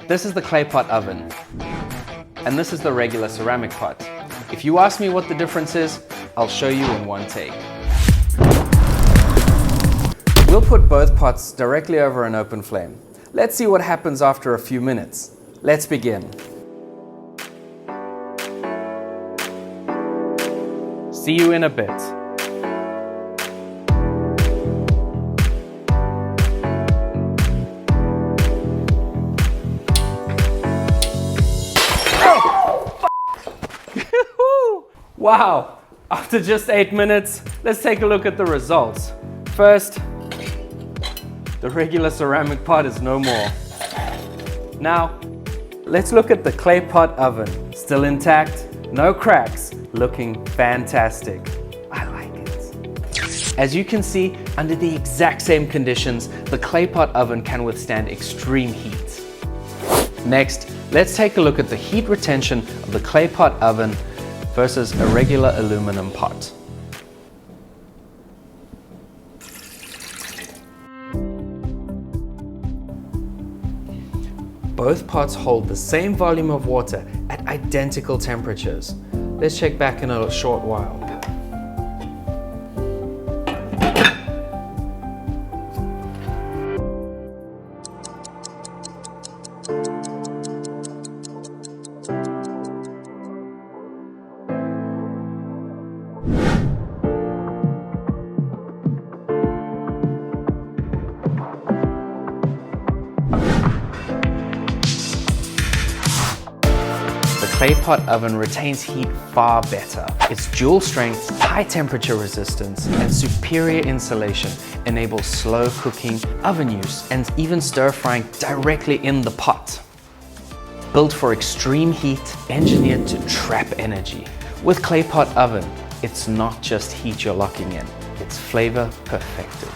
This is the clay pot oven, and this is the regular ceramic pot. If you ask me what the difference is, I'll show you in one take. We'll put both pots directly over an open flame. Let's see what happens after a few minutes. Let's begin. See you in a bit. Wow, after just 8 minutes, let's take a look at the results. First, the regular ceramic pot is no more. Now, let's look at the clay pot oven. Still intact, no cracks, looking fantastic. I like it. As you can see, under the exact same conditions, the clay pot oven can withstand extreme heat. Next, let's take a look at the heat retention of the clay pot oven versus a regular aluminum pot. Both pots hold the same volume of water at identical temperatures. Let's check back in a short while. The clay pot oven retains heat far better. Its dual strength, high temperature resistance, and superior insulation enable slow cooking, oven use, and even stir frying directly in the pot. Built for extreme heat, engineered to trap energy. With clay pot oven, it's not just heat you're locking in, it's flavor perfected.